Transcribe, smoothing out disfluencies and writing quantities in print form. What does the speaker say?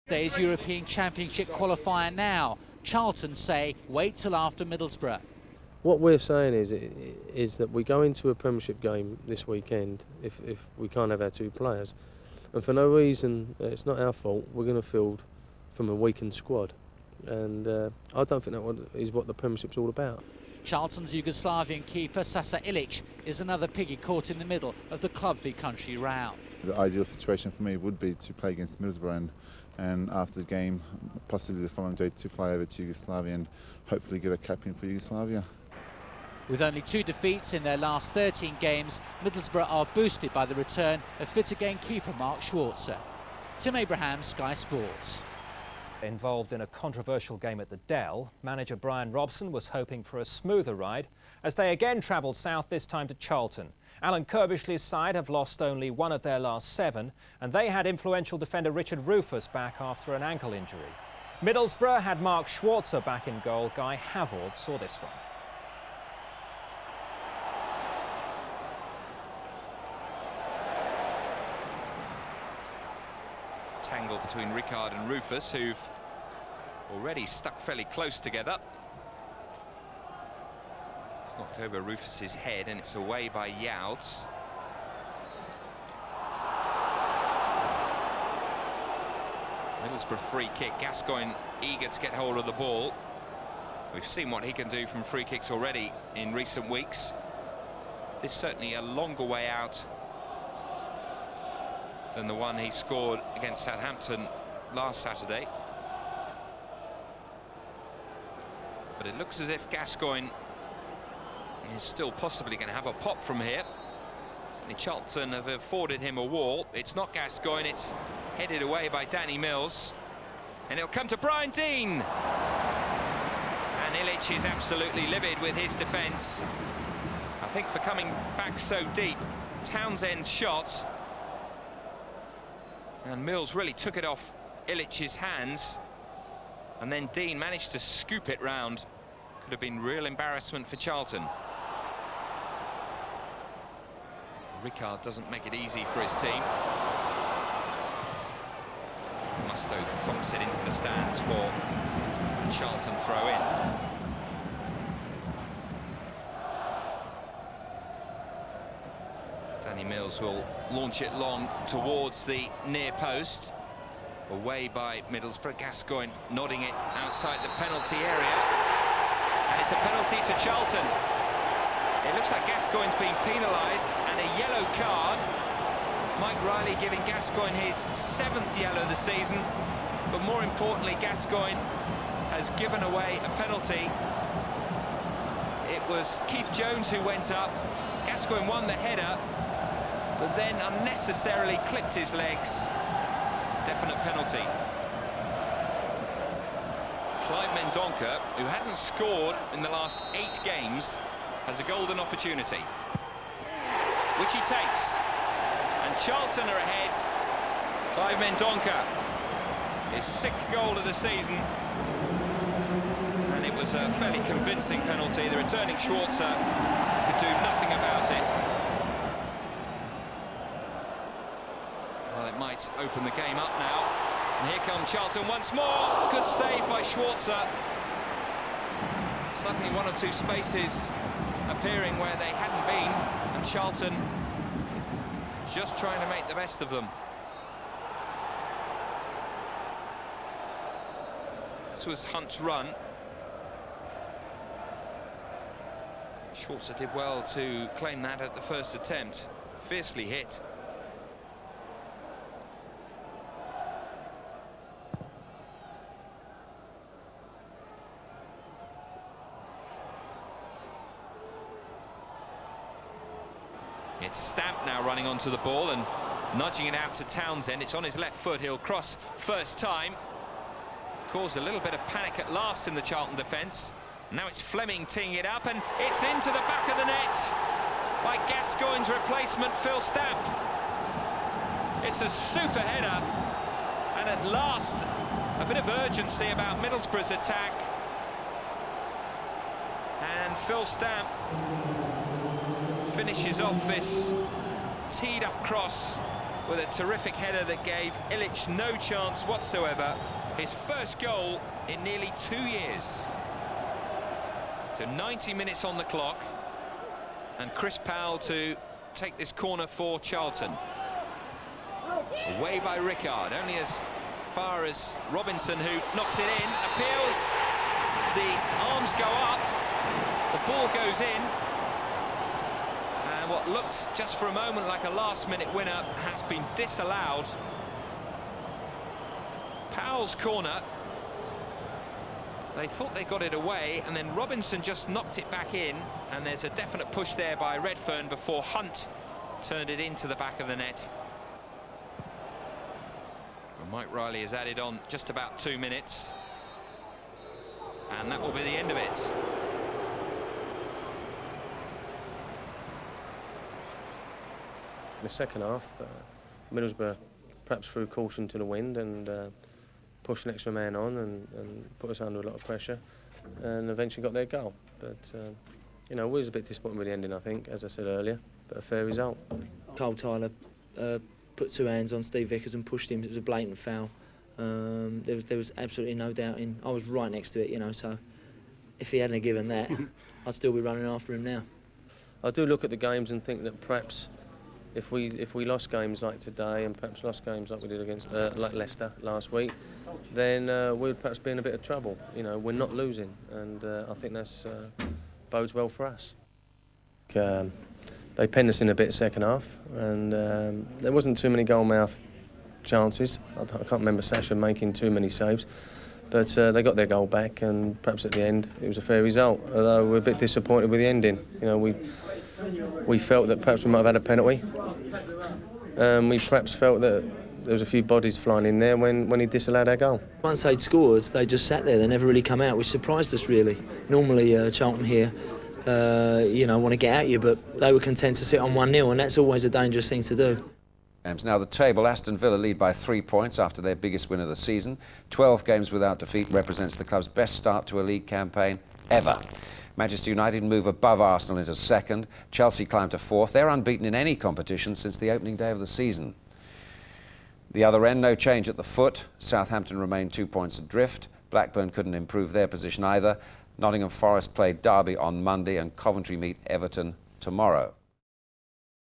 Today's European Championship qualifier now. Charlton say wait till after Middlesbrough. What we're saying is that we go into a Premiership game this weekend if we can't have our two players, and for no reason, it's not our fault, we're going to field from a weakened squad, and I don't think that is what the Premiership's all about. Charlton's Yugoslavian keeper Sasa Ilic is another piggy caught in the middle of the club v country row. The ideal situation for me would be to play against Middlesbrough and after the game, possibly the following day, to fly over to Yugoslavia and hopefully get a cap in for Yugoslavia. With only 2 defeats in their last 13 games, Middlesbrough are boosted by the return of fit-again keeper Mark Schwarzer. Tim Abraham, Sky Sports. Involved in a controversial game at the Dell, manager Brian Robson was hoping for a smoother ride as they again travelled south, this time to Charlton. Alan Kirbishley's side have lost only 1 of their last 7, and they had influential defender Richard Rufus back after an ankle injury. Middlesbrough had Mark Schwarzer back in goal. Guy Havord saw this one. Tangle between Ricard and Rufus, who've already stuck fairly close together. It's knocked over Rufus's head and it's away by Youds. Middlesbrough free kick. Gascoigne eager to get hold of the ball. We've seen what he can do from free kicks already in recent weeks. This is certainly a longer way out than the one he scored against Southampton last Saturday. But it looks as if Gascoigne is still possibly going to have a pop from here. Certainly Charlton have afforded him a wall. It's not Gascoigne, it's headed away by Danny Mills. And it'll come to Brian Deane. And Ilic is absolutely livid with his defence. I think for coming back so deep, Townsend's shot. And Mills really took it off Ilic's hands, and then Deane managed to scoop it round. Could have been real embarrassment for Charlton. Ricard doesn't make it easy for his team. Mustoe thumps it into the stands for a Charlton throw-in. Danny Mills will launch it long towards the near post. Away by Middlesbrough. Gascoigne nodding it outside the penalty area. And it's a penalty to Charlton. It looks like Gascoigne's been penalised and a yellow card. Mike Riley giving Gascoigne his 7th yellow this season. But more importantly, Gascoigne has given away a penalty. It was Keith Jones who went up. Gascoigne won the header, but then unnecessarily clipped his legs. Definite penalty. Clive Mendonca, who hasn't scored in the last 8 games, has a golden opportunity, which he takes. And Charlton are ahead. Clive Mendonca, his 6th goal of the season. And it was a fairly convincing penalty. The returning Schwarzer could do nothing about it. Well, it might open the game up now. And here come Charlton once more. Good save by Schwarzer. Suddenly 1 or 2 spaces appearing where they hadn't been, and Charlton just trying to make the best of them. This was Hunt's run. Schwarzer did well to claim that at the first attempt. Fiercely hit. It's Stamp now running onto the ball and nudging it out to Townsend. It's on his left foot. He'll cross first time. Caused a little bit of panic at last in the Charlton defence. Now it's Fleming teeing it up, and it's into the back of the net by Gascoigne's replacement, Phil Stamp. It's a super header, and at last a bit of urgency about Middlesbrough's attack. And Phil Stamp finishes off this teed up cross with a terrific header that gave Ilic no chance whatsoever. His first goal in nearly 2 years. So 90 minutes on the clock, and Chris Powell to take this corner for Charlton. Away by Ricard, only as far as Robinson, who knocks it in, appeals, the arms go up, the ball goes in, and what looked just for a moment like a last-minute winner has been disallowed. Powell's corner, they thought they got it away, and then Robinson just knocked it back in, and there's a definite push there by Redfearn before Hunt turned it into the back of the net. And Mike Riley has added on just about 2 minutes, and that will be the end of it. In the second half, Middlesbrough perhaps threw caution to the wind and pushed an extra man on and put us under a lot of pressure, and eventually got their goal. But you know, we was a bit disappointed with the ending, I think, as I said earlier, but a fair result. Cole Tyler put 2 hands on Steve Vickers and pushed him. It was a blatant foul. There was absolutely no doubt in. I was right next to it, you know, so if he hadn't given that, I'd still be running after him now. I do look at the games and think that perhaps if we lost games like today, and perhaps lost games like we did against like Leicester last week, then we would perhaps be in a bit of trouble. You know, we're not losing, and I think that's bodes well for us. They penned us in a bit second half, and there wasn't too many goal-mouth chances. I can't remember Sasha making too many saves, but they got their goal back, and perhaps at the end it was a fair result. Although we're a bit disappointed with the ending. You know, we felt that perhaps we might have had a penalty. We perhaps felt that there was a few bodies flying in there when he disallowed our goal. Once they'd scored, they just sat there. They never really come out, which surprised us really. Normally Charlton here, you know, want to get at you, but they were content to sit on 1-0, and that's always a dangerous thing to do. Now the table, Aston Villa lead by 3 points after their biggest win of the season. 12 games without defeat represents the club's best start to a league campaign ever. Manchester United move above Arsenal into second. Chelsea climb to fourth. They're unbeaten in any competition since the opening day of the season. The other end, no change at the foot. Southampton remain 2 points adrift. Blackburn couldn't improve their position either. Nottingham Forest play Derby on Monday, and Coventry meet Everton tomorrow.